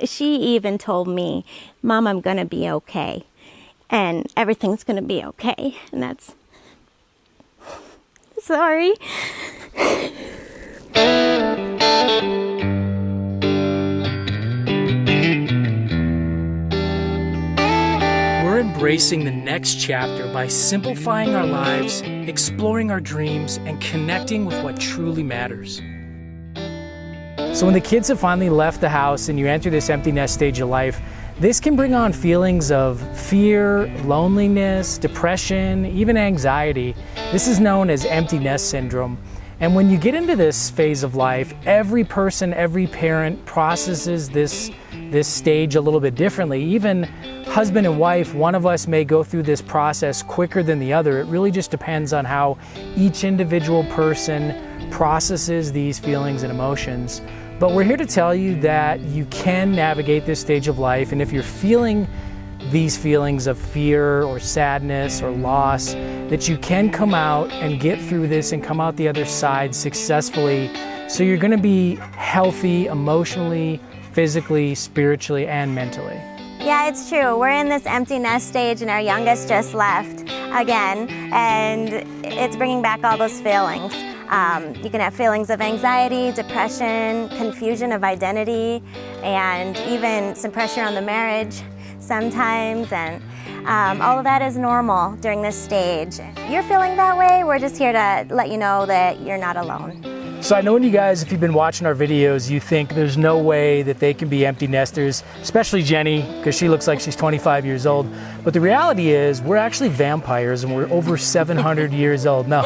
she even told me, Mom, I'm gonna be okay. And everything's gonna be okay. And that's, sorry. We're embracing the next chapter by simplifying our lives, exploring our dreams, and connecting with what truly matters. So when the kids have finally left the house and you enter this empty nest stage of life, this can bring on feelings of fear, loneliness, depression, even anxiety. This is known as empty nest syndrome. And when you get into this phase of life, every person, every parent processes this stage a little bit differently. Even husband and wife, one of us may go through this process quicker than the other. It really just depends on how each individual person processes these feelings and emotions. But we're here to tell you that you can navigate this stage of life, and if you're feeling these feelings of fear or sadness or loss, that you can come out and get through this and come out the other side successfully. So you're going to be healthy emotionally, physically, spiritually, and mentally. Yeah, it's true. We're in this empty nest stage and our youngest just left again, and it's bringing back all those feelings. You can have feelings of anxiety, depression, confusion of identity, and even some pressure on the marriage sometimes, and all of that is normal during this stage. If you're feeling that way, we're just here to let you know that you're not alone. So I know when you guys, if you've been watching our videos, you think there's no way that they can be empty nesters, especially Jenny, because she looks like she's 25 years old. But the reality is we're actually vampires and we're over 700 years old. No.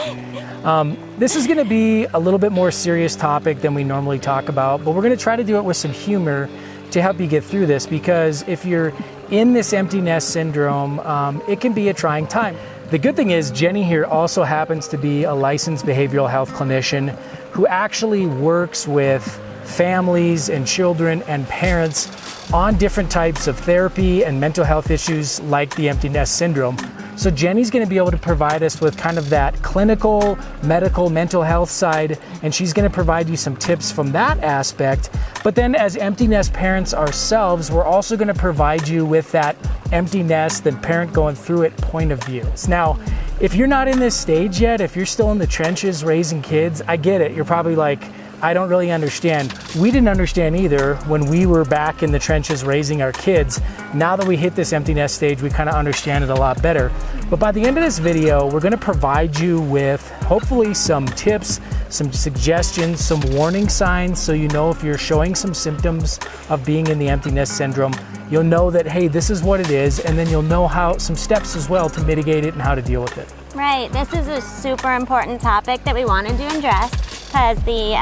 This is going to be a little bit more serious topic than we normally talk about, but we're going to try to do it with some humor to help you get through this, because if you're in this empty nest syndrome, it can be a trying time. The good thing is Jenny here also happens to be a licensed behavioral health clinician who actually works with families and children and parents on different types of therapy and mental health issues like the empty nest syndrome. So Jenny's going to be able to provide us with kind of that clinical, medical, mental health side, and she's going to provide you some tips from that aspect. But then as empty nest parents ourselves, we're also going to provide you with that empty nest and parent going through it point of view. Now, if you're not in this stage yet, if you're still in the trenches raising kids, I get it. You're probably like, I don't really understand. We didn't understand either when we were back in the trenches raising our kids. Now that we hit this empty nest stage, we kind of understand it a lot better. But by the end of this video, we're going to provide you with hopefully some tips, some suggestions, some warning signs, so you know if you're showing some symptoms of being in the empty nest syndrome, you'll know that, hey, this is what it is, and then you'll know how some steps as well to mitigate it and how to deal with it. Right, this is a super important topic that we wanted to address, because the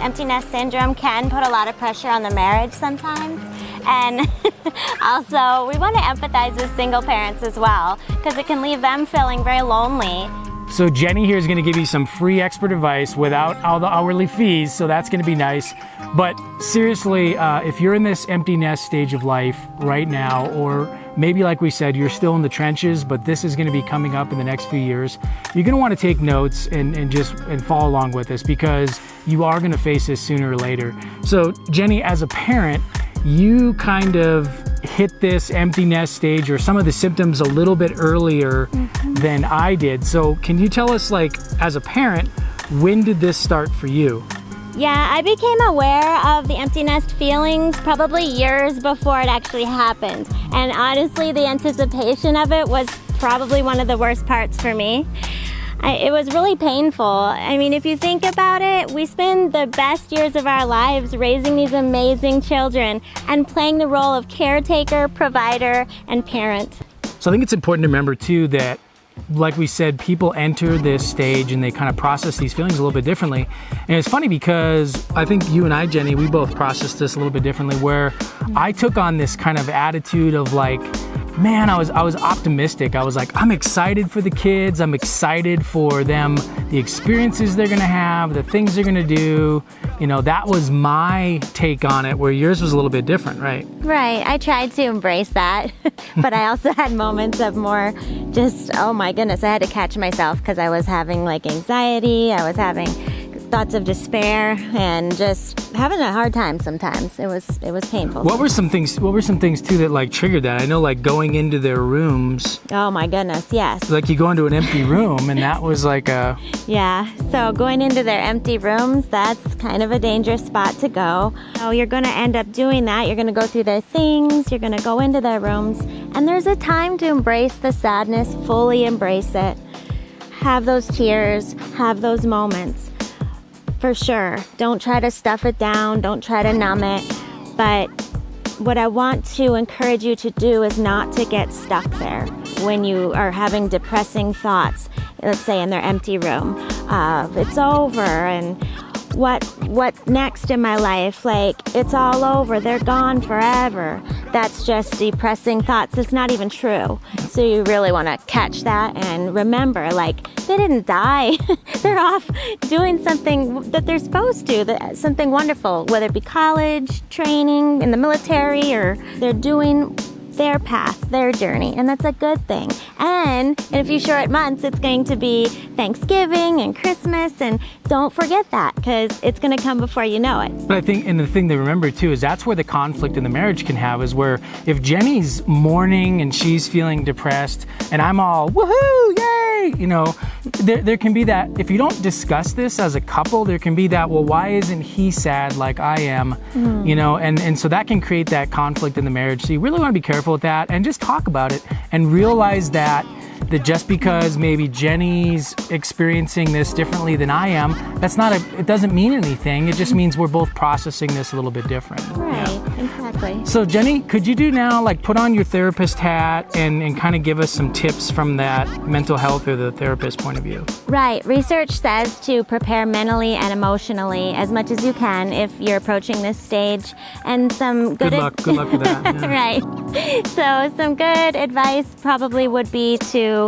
empty nest syndrome can put a lot of pressure on the marriage sometimes. And also, we want to empathize with single parents as well, because it can leave them feeling very lonely. So Jenny here is going to give you some free expert advice without all the hourly fees, so that's going to be nice. But seriously, if you're in this empty nest stage of life right now, or maybe like we said, you're still in the trenches, but this is going to be coming up in the next few years, you're going to want to take notes and follow along with us, because you are going to face this sooner or later. So Jenny, as a parent, you kind of hit this empty nest stage or some of the symptoms a little bit earlier than I did. So can you tell us, like, as a parent, when did this start for you? Yeah, I became aware of the empty nest feelings probably years before it actually happened. And honestly, the anticipation of it was probably one of the worst parts for me. It was really painful. I mean, if you think about it, we spend the best years of our lives raising these amazing children and playing the role of caretaker, provider, and parent. So I think it's important to remember too that, like we said, people enter this stage and they kind of process these feelings a little bit differently. And it's funny because I think you and I, Jenny, we both processed this a little bit differently, where I took on this kind of attitude of like, man, I was optimistic. I was like, I'm excited for the kids. I'm excited for them, the experiences they're gonna have, the things they're gonna do. You know, that was my take on it, where yours was a little bit different, right? Right, I tried to embrace that, but I also had moments of more just, oh my goodness, I had to catch myself because I was having like anxiety. I was having thoughts of despair and just having a hard time sometimes. It was painful. What were some things too that like triggered that? I know like going into their rooms. Oh my goodness, yes. Like you go into an empty room and that was like a... Yeah, so going into their empty rooms, that's kind of a dangerous spot to go. So you're going to end up doing that. You're going to go through their things, you're going to go into their rooms, and there's a time to embrace the sadness, fully embrace it. Have those tears, have those moments. For sure. Don't try to stuff it down, don't try to numb it. But what I want to encourage you to do is not to get stuck there when you are having depressing thoughts, let's say in their empty room, of it's over and what next in my life, like it's all over, they're gone forever. That's just depressing thoughts. It's not even true. So you really want to catch that and remember, like, they didn't die. They're off doing something that they're supposed to, something wonderful, whether it be college, training, in the military, or they're doing their path, their journey, and that's a good thing. And in a few short months, it's going to be Thanksgiving and Christmas, and don't forget that, because it's going to come before you know it. But I think, and the thing to remember too, is that's where the conflict in the marriage can have, is where if Jenny's mourning and she's feeling depressed, and I'm all, woohoo, yay, you know, there can be that, if you don't discuss this as a couple, there can be that, well, why isn't he sad like I am, you know, and so that can create that conflict in the marriage. So you really want to be careful with that and just talk about it and realize that just because maybe Jenny's experiencing this differently than I am, it doesn't mean anything. It just means we're both processing this a little bit different. Right, exactly. So Jenny, could you do now, like put on your therapist hat and kind of give us some tips from that mental health or the therapist point of view? Right. Research says to prepare mentally and emotionally as much as you can if you're approaching this stage. And some good luck with that. Yeah. Right. So some good advice probably would be to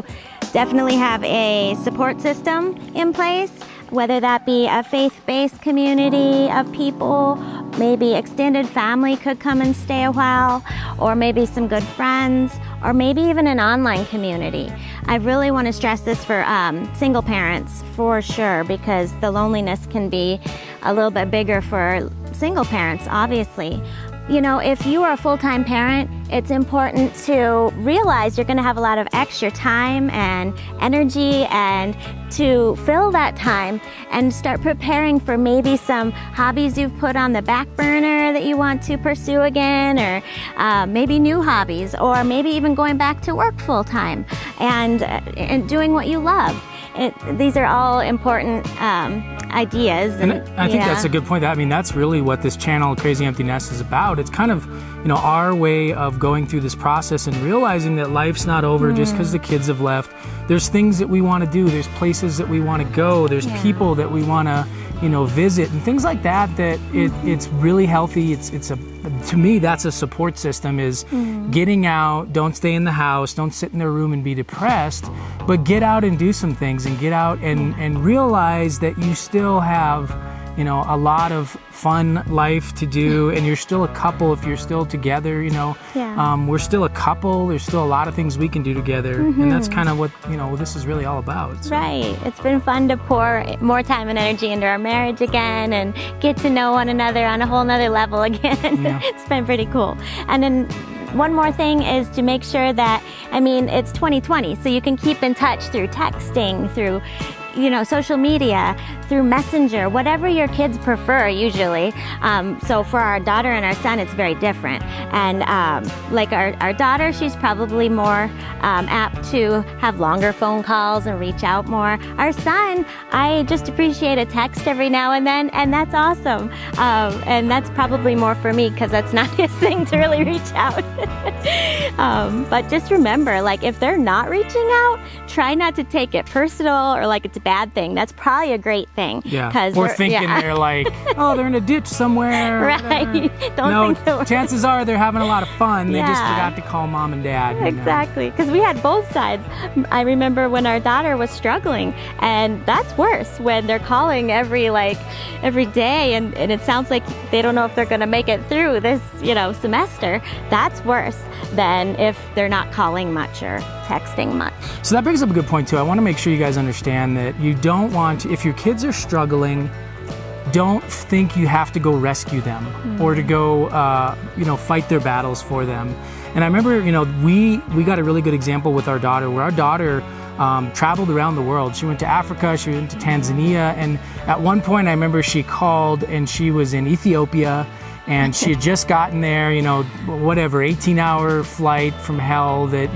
definitely have a support system in place, whether that be a faith-based community of people, maybe extended family could come and stay a while, or maybe some good friends, or maybe even an online community. I really want to stress this for single parents for sure, because the loneliness can be a little bit bigger for single parents, obviously. You know, if you are a full-time parent, it's important to realize you're going to have a lot of extra time and energy, and to fill that time and start preparing for maybe some hobbies you've put on the back burner that you want to pursue again, or maybe new hobbies, or maybe even going back to work full-time and doing what you love. These are all important ideas. And I think that's a good point. I mean, that's really what this channel, Crazy Empty Nest, is about. It's kind of, you know, our way of going through this process and realizing that life's not over just because the kids have left. There's things that we want to do. There's places that we want to go. There's people that we want to, you know, visit and things like that. It's really healthy. To me, that's a support system, is getting out. Don't stay in the house. Don't sit in their room and be depressed, but get out and do some things, and get out and realize that you still have, you know, a lot of fun life to do, and you're still a couple if you're still together, you know. We're still a couple. There's still a lot of things we can do together, and that's kind of what, you know, this is really all about. So. Right. It's been fun to pour more time and energy into our marriage again and get to know one another on a whole nother level again. Yeah. It's been pretty cool. And then one more thing is to make sure that, I mean, it's 2020, so you can keep in touch through texting, through, you know, social media, through Messenger, whatever your kids prefer usually. So for our daughter and our son, it's very different. And like our daughter, she's probably more apt to have longer phone calls and reach out more. Our son, I just appreciate a text every now and then, and that's awesome. And that's probably more for me, because that's not his thing to really reach out. But just remember, like, if they're not reaching out, try not to take it personal or like it's a bad thing. That's probably a great thing. Yeah. Or thinking they're like, oh, they're in a ditch somewhere. Right. Don't think so. Chances are they're having a lot of fun. They just forgot to call mom and dad. Exactly. Because we had both sides. I remember when our daughter was struggling, and that's worse when they're calling every day, and it sounds like they don't know if they're going to make it through this, you know, semester. That's worse than if they're not calling much or texting much. So that brings up a good point too. I want to make sure you guys understand that you don't want to, if your kids are struggling, don't think you have to go rescue them or to go, fight their battles for them. And I remember, we got a really good example with our daughter, where our daughter traveled around the world. She went to Africa, she went to Tanzania, and at one point I remember she called and she was in Ethiopia, and she had just gotten there, 18-hour flight from hell that,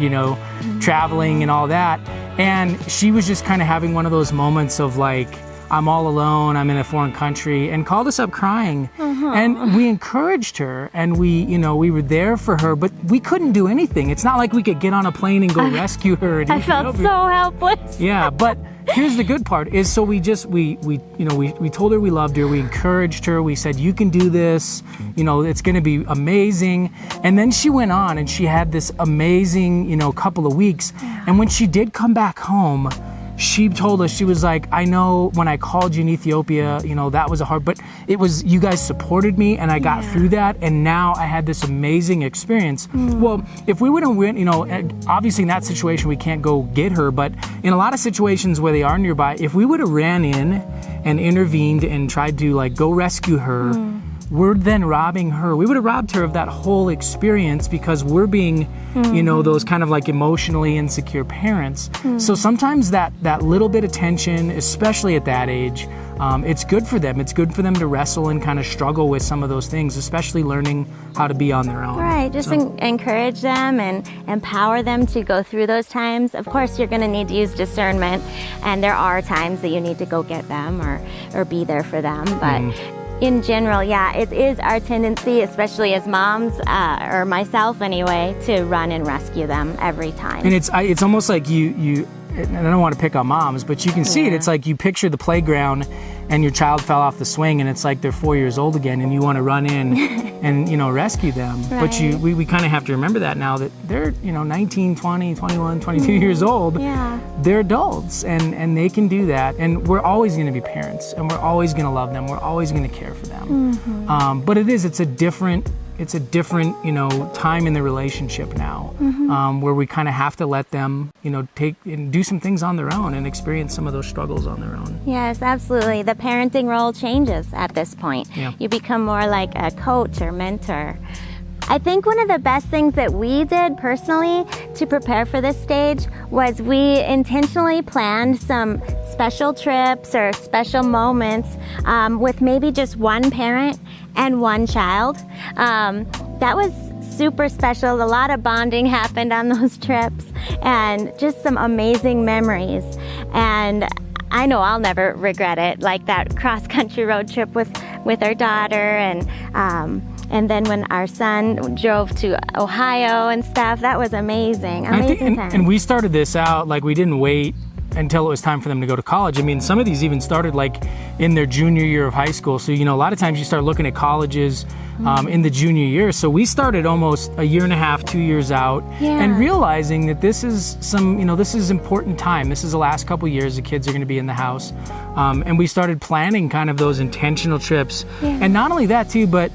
traveling and all that. And she was just kind of having one of those moments of like, I'm all alone, I'm in a foreign country, and called us up crying. And we encouraged her, and we were there for her, but we couldn't do anything. It's not like we could get on a plane and go rescue her. And I felt so helpless. Yeah, but here's the good part is, so we told her we loved her, we encouraged her, we said, you can do this, it's gonna be amazing. And then she went on and she had this amazing, couple of weeks. And when she did come back home, she told us, she was like, I know when I called you in Ethiopia, that was but it was, you guys supported me and I got through that, and now I had this amazing experience. Well, if we wouldn't win, obviously in that situation we can't go get her, but in a lot of situations where they are nearby, if we would have ran in and intervened and tried to go rescue her, we're then robbing her. We would have robbed her of that whole experience because we're being, those kind of emotionally insecure parents. So sometimes that little bit of tension, especially at that age, it's good for them. It's good for them to wrestle and kind of struggle with some of those things, especially learning how to be on their own. Right, just encourage them and empower them to go through those times. Of course, you're going to need to use discernment, and there are times that you need to go get them or be there for them, but in general, it is our tendency, especially as moms, or myself anyway, to run and rescue them every time. And it's almost like you and I don't want to pick on moms, but you can see it. It's like you picture the playground and your child fell off the swing and it's like they're 4 years old again and you want to run in and rescue them. Right. But we kind of have to remember that now that they're 19, 20, 21, 22 years old. Yeah. They're adults and they can do that. And we're always going to be parents and we're always going to love them. We're always going to care for them. But it's a different time in the relationship now, where we kind of have to let them, take and do some things on their own and experience some of those struggles on their own. Yes, absolutely. The parenting role changes at this point. Yeah. You become more like a coach or mentor. I think one of the best things that we did personally to prepare for this stage was we intentionally planned some special trips or special moments with maybe just one parent and one child. That was super special. A lot of bonding happened on those trips and just some amazing memories. And I know I'll never regret it, like that cross-country road trip with our daughter, and then when our son drove to Ohio and stuff, that was amazing. Amazing time. And we started this out, we didn't wait until it was time for them to go to college. I mean, some of these even started in their junior year of high school. So, a lot of times you start looking at colleges in the junior year. So we started almost a year and a half, 2 years out, and realizing that this is this is important time. This is the last couple years the kids are going to be in the house. And we started planning kind of those intentional trips. And not only that too, but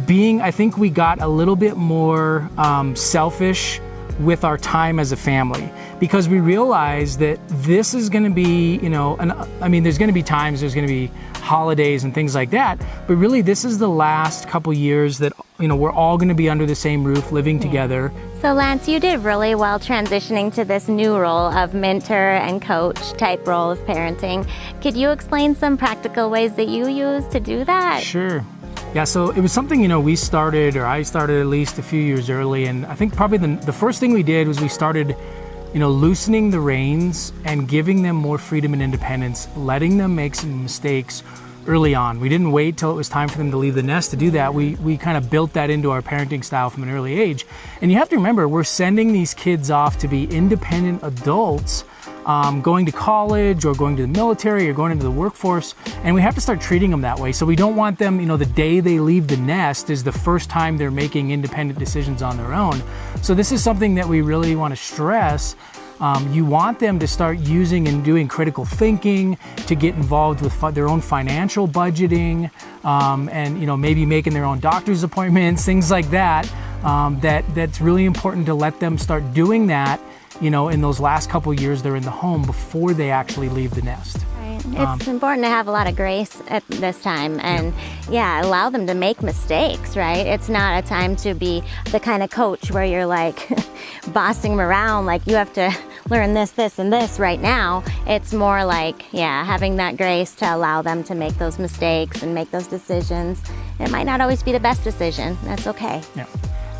I think we got a little bit more selfish with our time as a family, because we realized that this is going to be, there's going to be times, there's going to be holidays and things like that, but really this is the last couple years that, we're all going to be under the same roof living together. So Lance, you did really well transitioning to this new role of mentor and coach type role of parenting. Could you explain some practical ways that you use to do that? Sure. Yeah, so it was something, I started at least a few years early, and I think probably the first thing we did was we started, loosening the reins and giving them more freedom and independence, letting them make some mistakes early on. We didn't wait till it was time for them to leave the nest to do that. We kind of built that into our parenting style from an early age. And you have to remember, we're sending these kids off to be independent adults, going to college or going to the military or going into the workforce, and we have to start treating them that way. So we don't want them, the day they leave the nest is the first time they're making independent decisions on their own. So this is something that we really want to stress. You want them to start using and doing critical thinking, to get involved with their own financial budgeting, and maybe making their own doctor's appointments, things like that. That's really important to let them start doing that, in those last couple years they're in the home before they actually leave the nest. Right. It's important to have a lot of grace at this time and allow them to make mistakes, right? It's not a time to be the kind of coach where you're like bossing them around, like you have to learn this, this, and this right now. It's more like, having that grace to allow them to make those mistakes and make those decisions. It might not always be the best decision. That's okay. Yeah.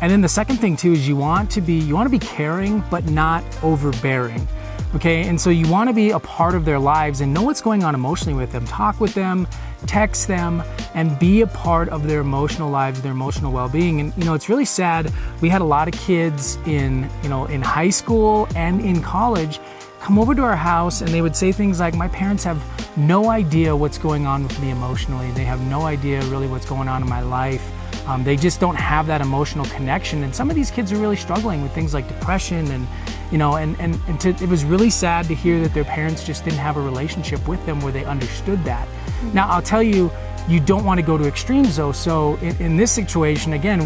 And then the second thing too is you want to be caring, but not overbearing. Okay, and so you want to be a part of their lives and know what's going on emotionally with them. Talk with them, text them, and be a part of their emotional lives, their emotional well-being. And it's really sad. We had a lot of kids in high school and in college come over to our house and they would say things like, my parents have no idea what's going on with me emotionally. They have no idea really what's going on in my life. They just don't have that emotional connection. And some of these kids are really struggling with things like depression and it was really sad to hear that their parents just didn't have a relationship with them where they understood that. Now, I'll tell you, you don't want to go to extremes though. So in this situation, again,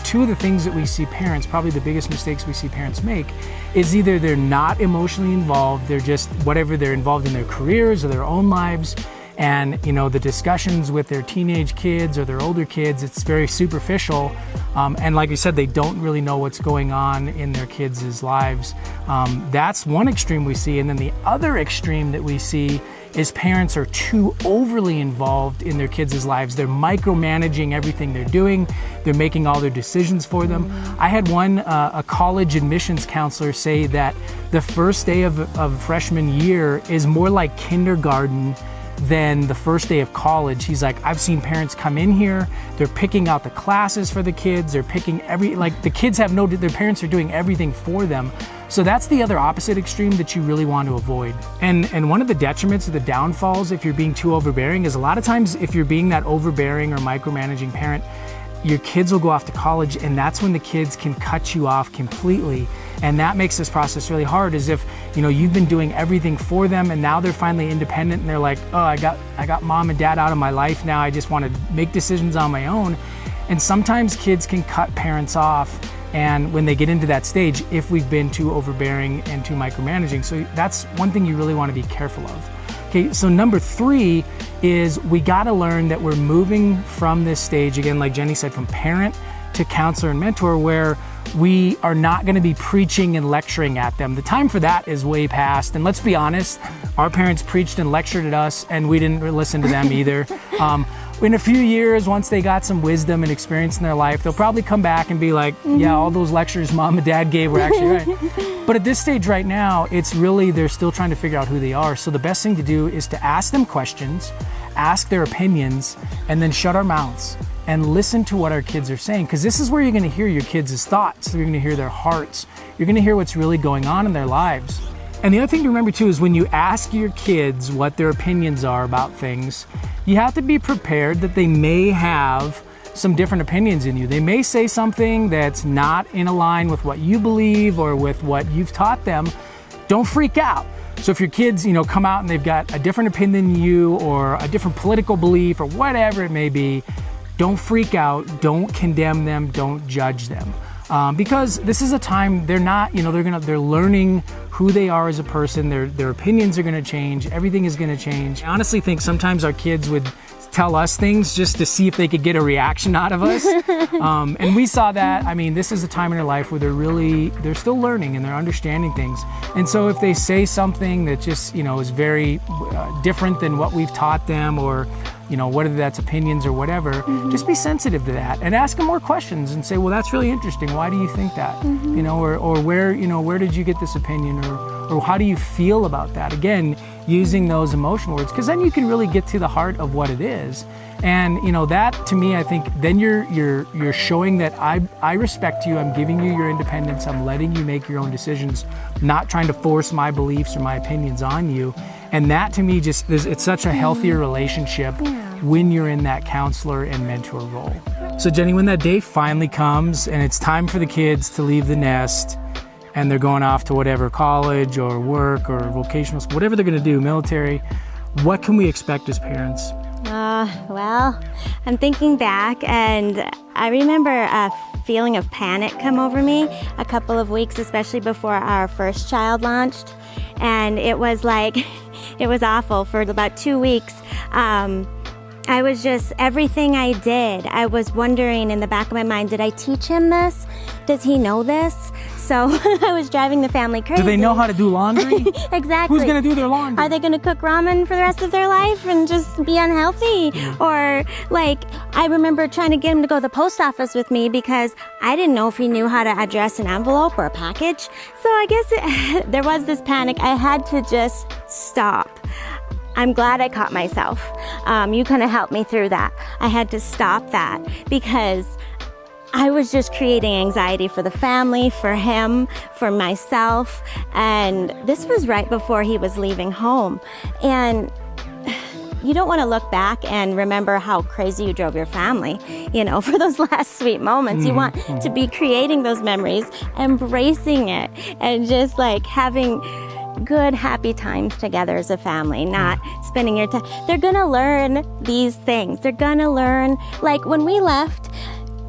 two of the things that we see parents, probably the biggest mistakes we see parents make is either they're not emotionally involved, they're just they're involved in their careers or their own lives. And the discussions with their teenage kids or their older kids, it's very superficial. And like we said, they don't really know what's going on in their kids' lives. That's one extreme we see. And then the other extreme that we see is parents are too overly involved in their kids' lives. They're micromanaging everything they're doing. They're making all their decisions for them. I had a college admissions counselor say that the first day of freshman year is more like kindergarten than the first day of college. He's like, I've seen parents come in here, they're picking out the classes for the kids, they're picking the kids have their parents are doing everything for them. So that's the other opposite extreme that you really want to avoid. And one of the detriments or the downfalls if you're being too overbearing is a lot of times if you're being that overbearing or micromanaging parent, your kids will go off to college and that's when the kids can cut you off completely. And that makes this process really hard, as if you've been doing everything for them and now they're finally independent and they're like, oh, I got mom and dad out of my life now, I just want to make decisions on my own. And sometimes kids can cut parents off, and when they get into that stage, if we've been too overbearing and too micromanaging. So that's one thing you really want to be careful of. Okay, so number 3 is we got to learn that we're moving from this stage, again, like Jenny said, from parent to counselor and mentor, where we are not going to be preaching and lecturing at them. The time for that is way past. And let's be honest, our parents preached and lectured at us and we didn't listen to them either. In a few years, once they got some wisdom and experience in their life, they'll probably come back and be like, yeah, all those lectures mom and dad gave were actually right. But at this stage right now, it's really, they're still trying to figure out who they are. So the best thing to do is to ask them questions, ask their opinions, and then shut our mouths and listen to what our kids are saying. Because this is where you're gonna hear your kids' thoughts. You're gonna hear their hearts. You're gonna hear what's really going on in their lives. And the other thing to remember too is when you ask your kids what their opinions are about things, you have to be prepared that they may have some different opinions in you. They may say something that's not in line with what you believe or with what you've taught them. Don't freak out. So if your kids, come out and they've got a different opinion than you or a different political belief or whatever it may be, don't freak out, don't condemn them, don't judge them. Because this is a time they're not, they're learning who they are as a person, their opinions are gonna change, everything is gonna change. I honestly think sometimes our kids would tell us things just to see if they could get a reaction out of us. And we saw that. I mean, this is a time in their life where they're still learning and they're understanding things. And so if they say something that just, is very different than what we've taught them, or whether that's opinions or whatever, just be sensitive to that and ask them more questions and say, well, that's really interesting. Why do you think that? Or where did you get this opinion? Or how do you feel about that? Again, using those emotional words, because then you can really get to the heart of what it is. And that to me, I think then you're showing that I respect you. I'm giving you your independence. I'm letting you make your own decisions, not trying to force my beliefs or my opinions on you. And that to me it's such a healthier relationship when you're in that counselor and mentor role. So Jenny, when that day finally comes and it's time for the kids to leave the nest and they're going off to whatever college or work or vocational school, whatever they're going to do, military, what can we expect as parents? Well, I'm thinking back and I remember a feeling of panic come over me a couple of weeks, especially before our first child launched. And it was like It was awful for about 2 weeks. I was just, everything I did, I was wondering in the back of my mind, did I teach him this? Does he know this? So I was driving the family crazy. Do they know how to do laundry? Exactly. Who's going to do their laundry? Are they going to cook ramen for the rest of their life and just be unhealthy? Or like, I remember trying to get him to go to the post office with me because I didn't know if he knew how to address an envelope or a package. So I guess there was this panic. I had to just stop. I'm glad I caught myself. You kind of helped me through that. I had to stop that because I was just creating anxiety for the family, for him, for myself. And this was right before he was leaving home. And you don't want to look back and remember how crazy you drove your family, you know, for those last sweet moments. You want to be creating those memories, embracing it, and just like having good, happy times together as a family, not spending your time. They're going to learn these things. They're going to learn, like when we left,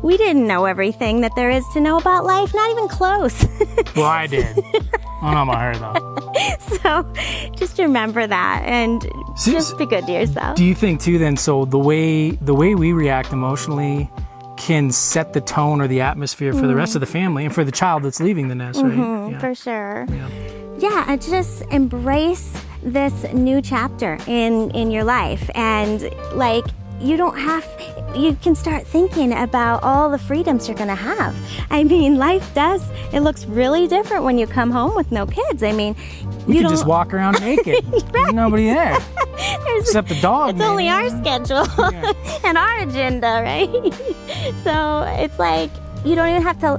we didn't know everything that there is to know about life, not even close. Well, I did. I don't know about her, though. So just remember that and just be good to yourself. Do you think, too, then, so the way we react emotionally can set the tone or the atmosphere for the rest of the family and for the child that's leaving the nest, right? For sure. Yeah, and just embrace this new chapter in your life. And like, you can start thinking about all the freedoms you're going to have. I mean, it looks really different when you come home with no kids. I mean, you can just walk around naked. Right. There's nobody there. Except the dog. It's only our schedule and our agenda, right? So it's like, you don't even have to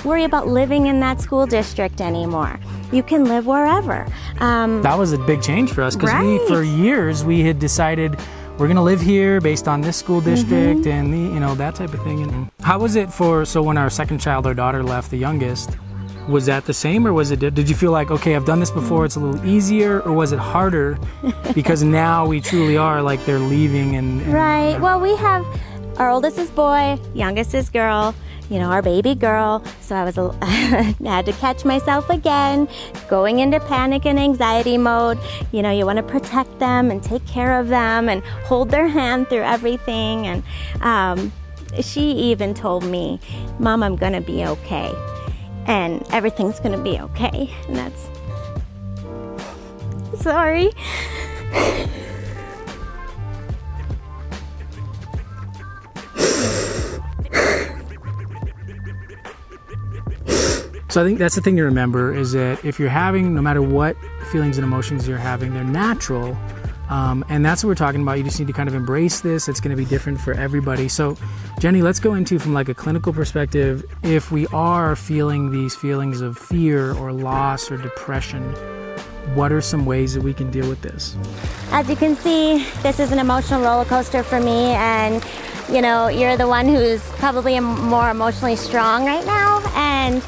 worry about living in that school district anymore. You can live wherever. That was a big change for us because for years we had decided we're going to live here based on this school district and that type of thing. And how was it so when our second child, our daughter, left, the youngest, was that the same, or did you feel like, okay, I've done this before, it's a little easier, or was it harder because now we truly are like they're leaving and Right. Well, we have, our oldest is boy, youngest is girl, our baby girl. So I had to catch myself again, going into panic and anxiety mode. You want to protect them and take care of them and hold their hand through everything. And she even told me, Mom, I'm going to be okay. And everything's going to be okay. And that's, sorry. So I think that's the thing to remember is that if you're having, no matter what feelings and emotions you're having, they're natural. And that's what we're talking about. You just need to kind of embrace this. It's going to be different for everybody. So Jenny, let's go into from like a clinical perspective, if we are feeling these feelings of fear or loss or depression, what are some ways that we can deal with this? As you can see, this is an emotional roller coaster for me. And you're the one who's probably more emotionally strong right now. And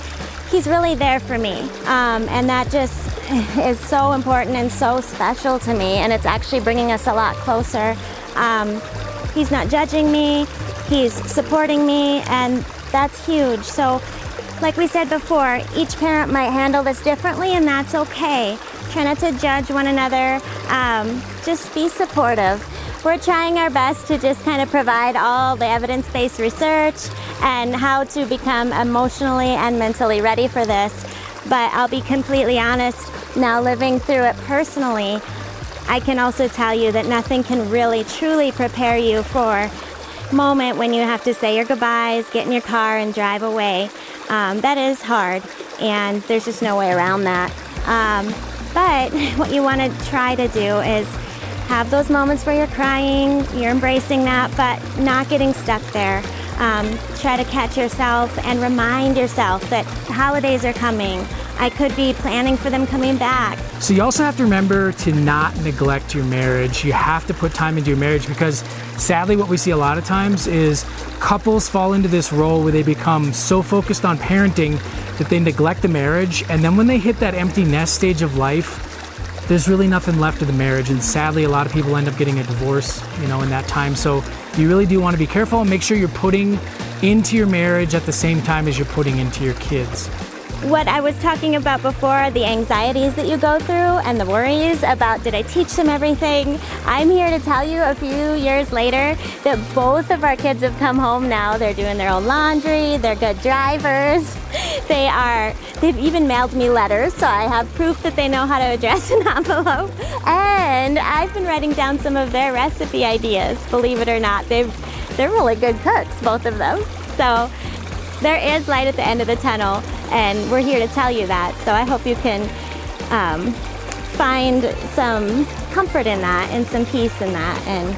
he's really there for me, and that just is so important and so special to me, and it's actually bringing us a lot closer. He's not judging me, he's supporting me, and that's huge. So like we said before, each parent might handle this differently, and that's okay. Try not to judge one another, just be supportive. We're trying our best to just kind of provide all the evidence-based research and how to become emotionally and mentally ready for this. But I'll be completely honest, now living through it personally, I can also tell you that nothing can really truly prepare you for a moment when you have to say your goodbyes, get in your car and drive away. That is hard, and there's just no way around that. But what you want to try to do is have those moments where you're crying, you're embracing that, but not getting stuck there. Try to catch yourself and remind yourself that the holidays are coming. I could be planning for them coming back. So you also have to remember to not neglect your marriage. You have to put time into your marriage because sadly what we see a lot of times is couples fall into this role where they become so focused on parenting that they neglect the marriage. And then when they hit that empty nest stage of life, there's really nothing left of the marriage, and sadly a lot of people end up getting a divorce, in that time. So you really do want to be careful and make sure you're putting into your marriage at the same time as you're putting into your kids. what I was talking about before, the anxieties that you go through and the worries about did I teach them everything, I'm here to tell you a few years later that both of our kids have come home now. They're doing their own laundry, they're good drivers, they've even mailed me letters, so I have proof that they know how to address an envelope. And I've been writing down some of their recipe ideas, believe it or not. They're really good cooks, both of them. So there is light at the end of the tunnel, and we're here to tell you that. So I hope you can find some comfort in that and some peace in that, and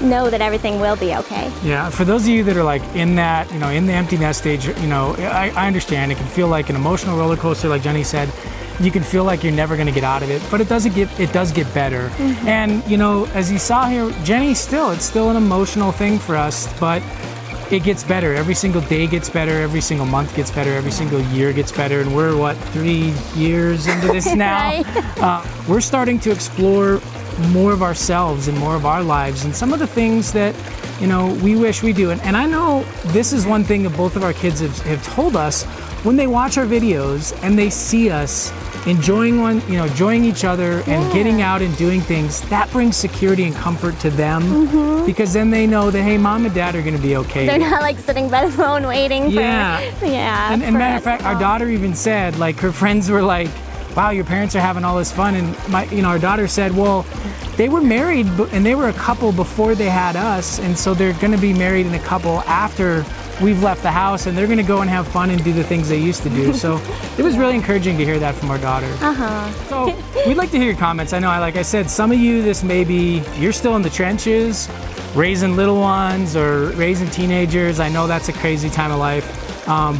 know that everything will be okay. Yeah, for those of you that are like in that, you know, in the empty nest stage, you know, I understand it can feel like an emotional roller coaster, like Jenny said. You can feel like you're never going to get out of it, but it does get better. Mm-hmm. And you know, as you saw here, Jenny, it's still an emotional thing for us, but it gets better. Every single day gets better. Every single month gets better. Every single year gets better. And we're, what, 3 years into this now? Right. We're starting to explore more of ourselves and more of our lives and some of the things that, you know, we wish we do. And I know this is one thing that both of our kids have told us when they watch our videos and they see us enjoying each other and getting out and doing things, that brings security and comfort to them, because then they know that, hey, mom and dad are going to be okay. They're not like sitting by the phone waiting for, And matter of fact, our daughter even said, like, her friends were like, wow, your parents are having all this fun. And our daughter said, well, they were married and they were a couple before they had us, and so they're going to be married in a couple after we've left the house, and they're going to go and have fun and do the things they used to do. So it was really encouraging to hear that from our daughter. So we'd like to hear your comments. I know, like I said, some of you, this may be, you're still in the trenches, raising little ones or raising teenagers. I know that's a crazy time of life.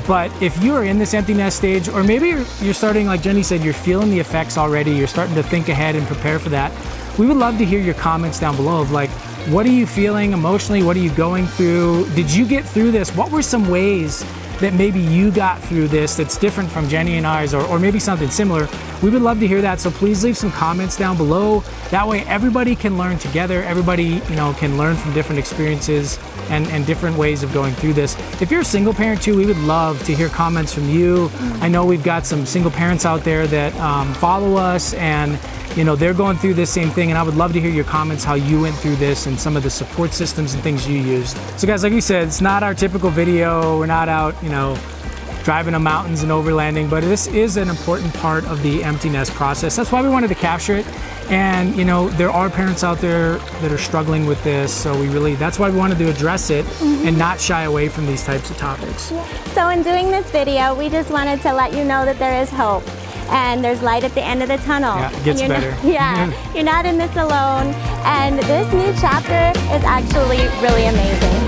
But if you are in this empty nest stage, or maybe you're starting, like Jenny said, you're feeling the effects already, you're starting to think ahead and prepare for that, we would love to hear your comments down below of like, what are you feeling emotionally? What are you going through? Did you get through this? What were some ways that maybe you got through this that's different from Jenny and ours, or maybe something similar? We would love to hear that. So please leave some comments down below. That way everybody can learn together. Everybody, can learn from different experiences and different ways of going through this. If you're a single parent too, we would love to hear comments from you. I know we've got some single parents out there that follow us, and they're going through this same thing, and I would love to hear your comments, how you went through this and some of the support systems and things you used. So guys, like we said, it's not our typical video. We're not out, driving the mountains and overlanding, but this is an important part of the empty nest process. That's why we wanted to capture it. And there are parents out there that are struggling with this, so that's why we wanted to address it and not shy away from these types of topics. So in doing this video, we just wanted to let you know that there is hope. And there's light at the end of the tunnel. Yeah, it gets better. You're not in this alone. And this new chapter is actually really amazing.